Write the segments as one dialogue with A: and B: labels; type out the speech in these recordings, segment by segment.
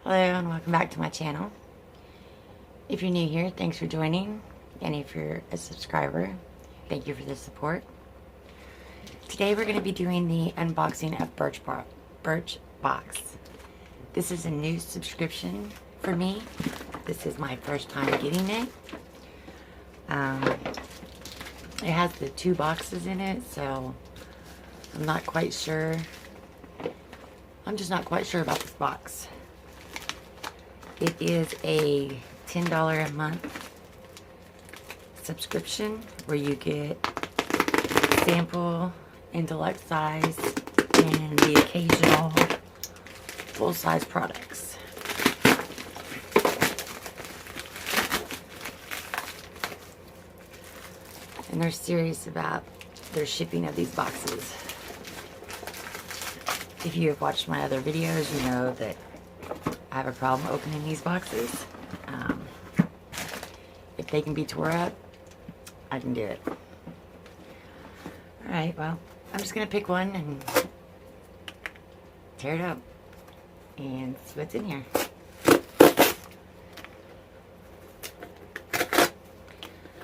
A: Hello and welcome back to my channel. If you're new here, thanks for joining. And if you're a subscriber, thank you for the support. Today we're going to be doing the unboxing of Birchbox. This is a new subscription for me. This is my first time getting it. It has the 2 boxes in it, so I'm not quite sure. I'm just not quite sure about this box. It is a $10 a month subscription where you get sample and deluxe size and the occasional full-size products. And they're serious about their shipping of these boxes. If you have watched my other videos, you know that I have a problem opening these boxes. If they can be tore up, I can do it. Alright, well, I'm just going to pick one and tear it up and see what's in here.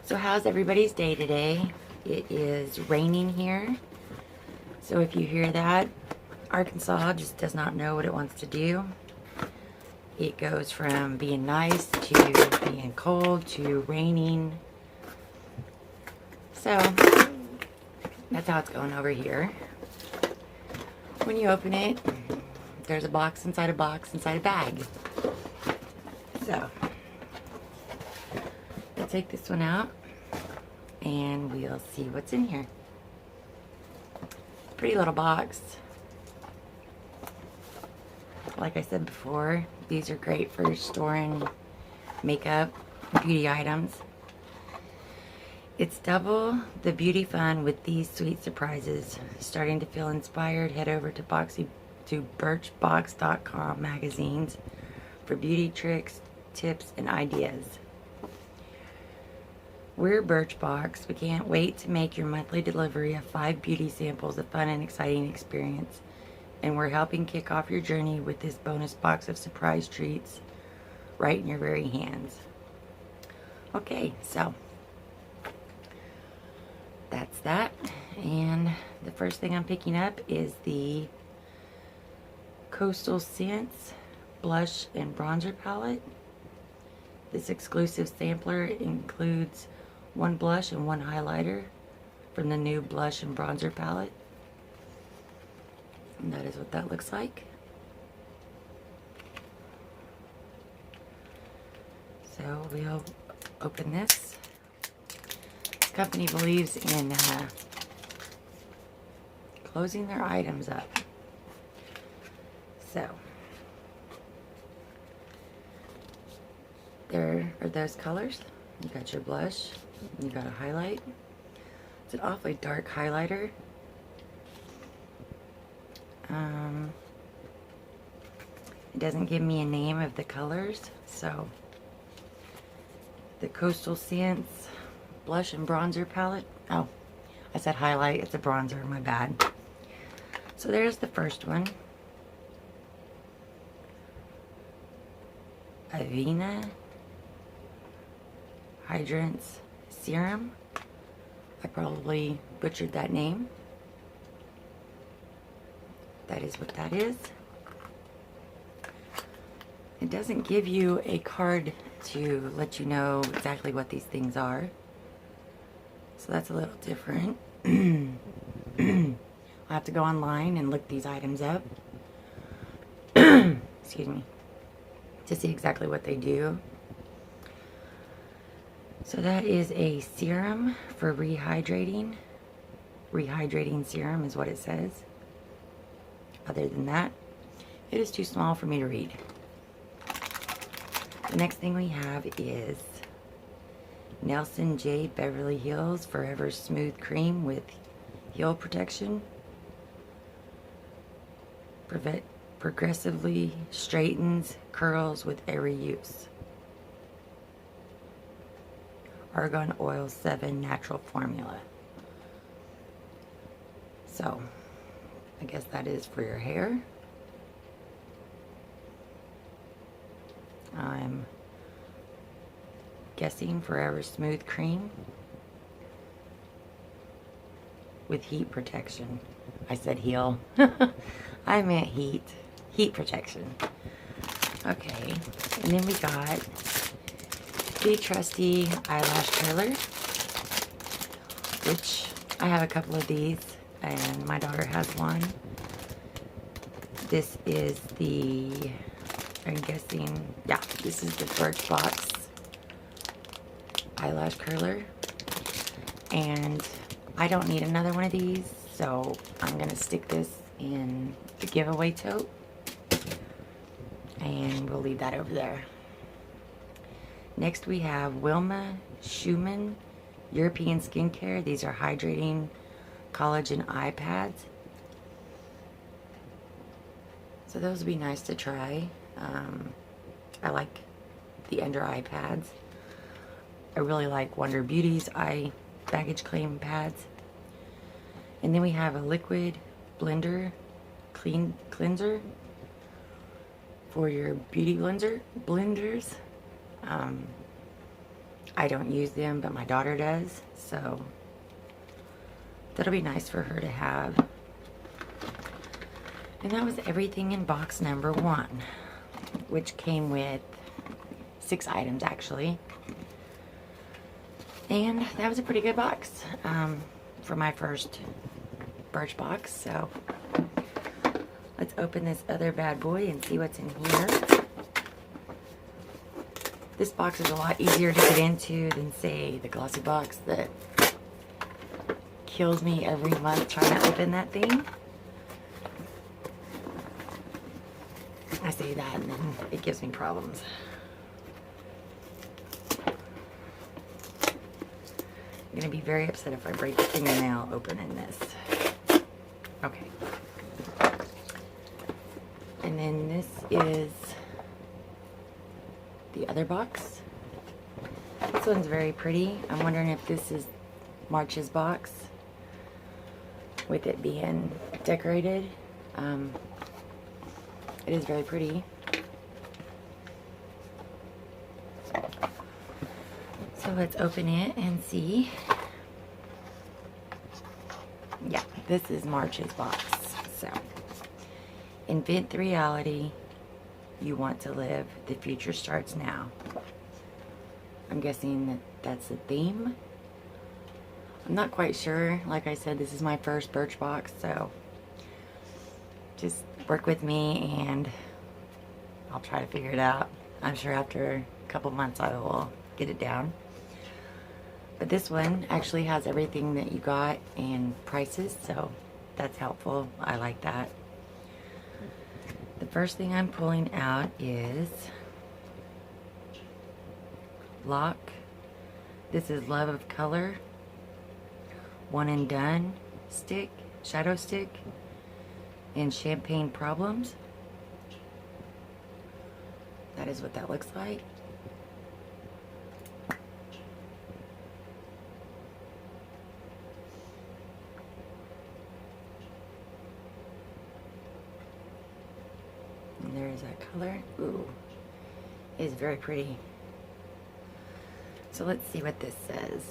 A: So how's everybody's day today? It is raining here. So if you hear that, Arkansas just does not know what it wants to do. It goes from being nice to being cold to raining. So that's how it's going over here. When you open it, there's a box inside a box inside a bag. So let's take this one out and we'll see what's in here. Pretty little box. Like I said before, these are great for storing makeup, beauty items. It's double the beauty fun with these sweet surprises. Starting to feel inspired? Head over to Birchbox.com magazines for beauty tricks, tips, and ideas. We're Birchbox. We can't wait to make your monthly delivery of 5 beauty samples a fun and exciting experience. And we're helping kick off your journey with this bonus box of surprise treats right in your very hands. Okay, so that's that. And the first thing I'm picking up is the Coastal Scents Blush and Bronzer Palette. This exclusive sampler includes 1 blush and 1 highlighter from the new Blush and Bronzer Palette. And that is what that looks like. So we'll open this. This company believes in closing their items up. So there are those colors. You got your blush, you got a highlight. It's an awfully dark highlighter. It doesn't give me a name of the colors, so the Coastal Scents Blush and Bronzer Palette. Oh, I said highlight, it's a bronzer, my bad. So there's the first one. Avena Hydrants Serum. I probably butchered that name. That is what that is. It doesn't give you a card to let you know exactly what these things are. So that's a little different. I'll have to go online and look these items up. Excuse me. To see exactly what they do. So that is a serum for rehydrating. Rehydrating serum is what it says. Other than that, it is too small for me to read. The next thing we have is Nelson J. Beverly Hills Forever Smooth Cream with Heel Protection. Progressively straightens curls with every use. Argan Oil 7 Natural Formula. So, I guess that is for your hair. I'm guessing Forever Smooth Cream with heat protection. I said heel. I meant heat protection. Okay, and then we got the trusty eyelash curler, which I have a couple of these and my daughter has one. This is the, I'm guessing, yeah, this is the Birchbox eyelash curler, and I don't need another one of these, so I'm gonna stick this in the giveaway tote, and we'll leave that over there. Next we have Wilma Schumann European Skincare. These are hydrating collagen eye pads. So those would be nice to try. I like the under eye pads. I really like Wonder Beauty's eye baggage claim pads. And then we have a liquid blender cleanser for your beauty blenders. I don't use them, but my daughter does, so that'll be nice for her to have. And that was everything in box number 1, which came with 6 items actually. And that was a pretty good box for my first Birchbox. So let's open this other bad boy and see what's in here. This box is a lot easier to get into than, say, the glossy box that kills me every month trying to open that thing. I say that and then it gives me problems. I'm going to be very upset if I break the fingernail opening this. Okay. And then this is the other box. This one's very pretty. I'm wondering if this is March's box with it being decorated. It is very pretty. So let's open it and see. Yeah, this is March's box. So, invent the reality you want to live. The future starts now. I'm guessing that that's the theme. I'm not quite sure. Like I said, this is my first Birchbox, so just work with me and I'll try to figure it out. I'm sure after a couple months I will get it down. But this one actually has everything that you got and prices, so that's helpful. I like that. The first thing I'm pulling out is Lock. This is Love of Color. One and Done stick, shadow stick, and Champagne Problems. That is what that looks like. And there is that color. Ooh, it is very pretty. So let's see what this says.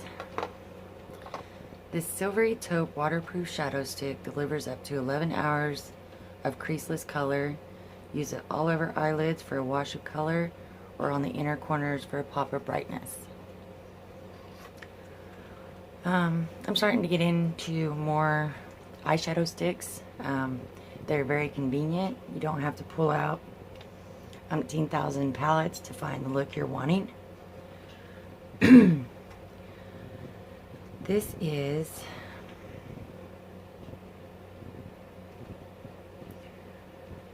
A: This silvery taupe waterproof shadow stick delivers up to 11 hours of creaseless color. Use it all over eyelids for a wash of color or on the inner corners for a pop of brightness. I'm starting to get into more eyeshadow sticks. They're very convenient. You don't have to pull out 10,000 palettes to find the look you're wanting. This is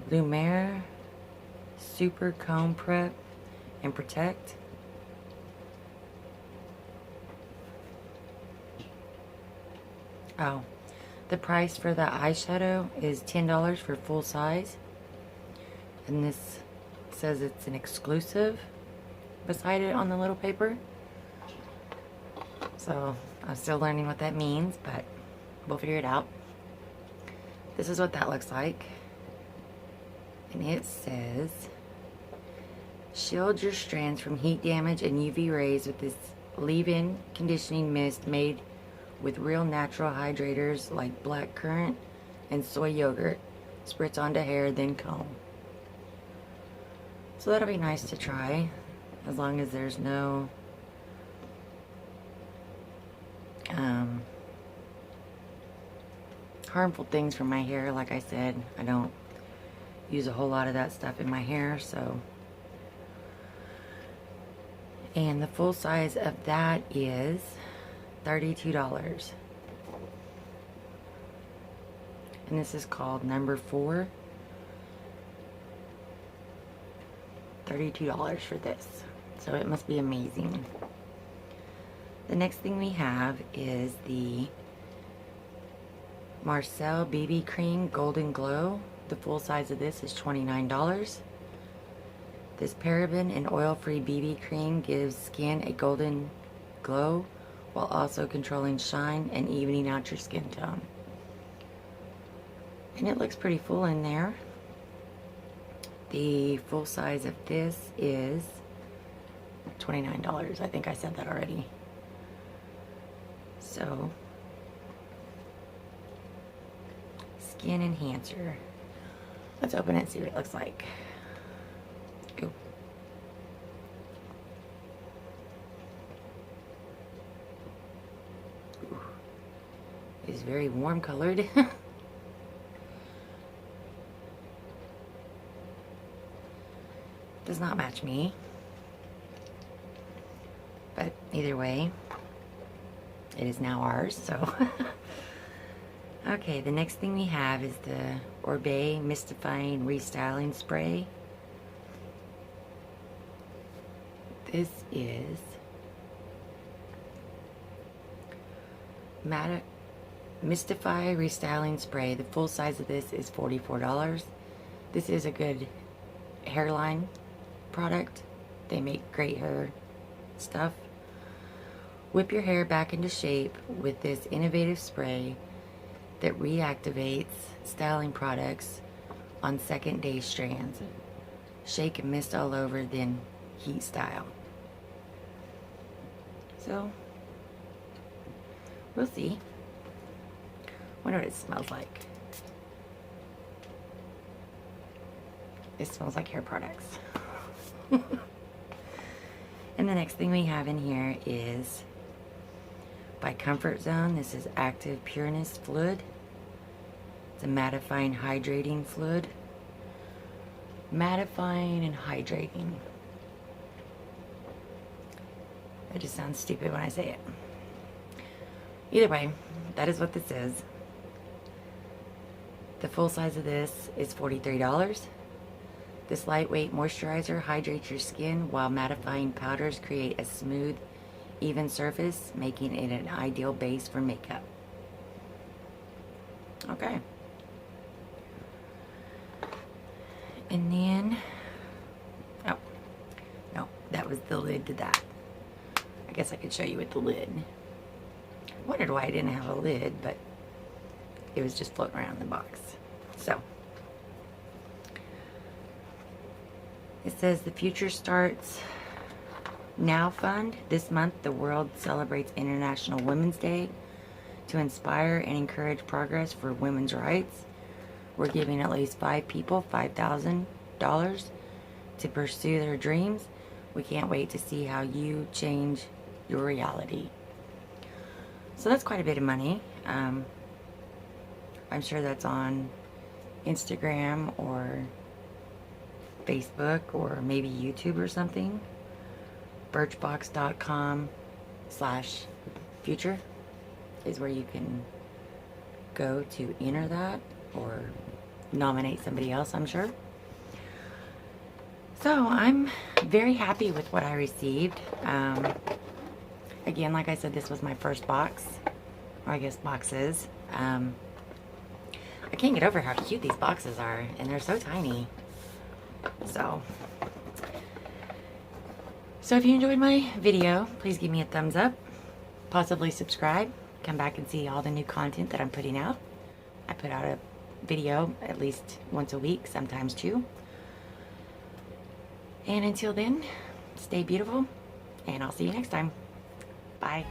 A: Lumiere Super Comb Prep and Protect. Oh, the price for the eyeshadow is $10 for full size. And this says it's an exclusive beside it on the little paper. So I'm still learning what that means, but we'll figure it out. This is what that looks like. And it says Shield your strands from heat damage and UV rays with this leave-in conditioning mist made with real natural hydrators like black currant and soy yogurt. Spritz onto hair, then comb. So that'll be nice to try, as long as there's no harmful things for my hair. Like I said, I don't use a whole lot of that stuff in my hair, so. And the full size of that is $32. And this is called number 4. $32 for this. So it must be amazing. The next thing we have is the Marcel BB Cream Golden Glow. The full size of this is $29. This paraben and oil-free BB cream gives skin a golden glow while also controlling shine and evening out your skin tone. And it looks pretty full in there. The full size of this is $29. I think I said that already. So, skin enhancer. Let's open it and see what it looks like. Ooh. Ooh. It's very warm colored. Does not match me, but either way, it is now ours. So okay, the next thing we have is the Orbe Mystifying Restyling Spray. This is Mystify Restyling Spray. The full size of this is $44. This is a good hairline product. They make great hair stuff. Whip your hair back into shape with this innovative spray that reactivates styling products on second day strands. Shake and mist all over, then heat style. So we'll see. Wonder what it smells like. It smells like hair products. And the next thing we have in here is by Comfort Zone. This is Active Pureness Fluid. It's a mattifying hydrating fluid. Mattifying and hydrating. It just sounds stupid when I say it. Either way, that is what this is. The full size of this is $43. This lightweight moisturizer hydrates your skin while mattifying powders create a smooth, even surface, making it an ideal base for makeup. Okay. And then, oh, no, that was the lid to that. I guess I could show you with the lid. I wondered why I didn't have a lid, but it was just floating around in the box. So, it says the Future Starts Now Fund. This month, the world celebrates International Women's Day. To inspire and encourage progress for women's rights, we're giving at least 5 people $5,000 to pursue their dreams. We can't wait to see how you change your reality. So that's quite a bit of money. I'm sure that's on Instagram or Facebook or maybe YouTube or something. Birchbox.com/future is where you can go to enter that or nominate somebody else, I'm sure. So I'm very happy with what I received. Again, like I said, this was my first box, or I guess boxes. I can't get over how cute these boxes are, and they're so tiny. So if you enjoyed my video, please give me a thumbs up, possibly subscribe, come back and see all the new content that I'm putting out. I put out a video at least once a week, sometimes 2. And until then, stay beautiful, and I'll see you next time. Bye.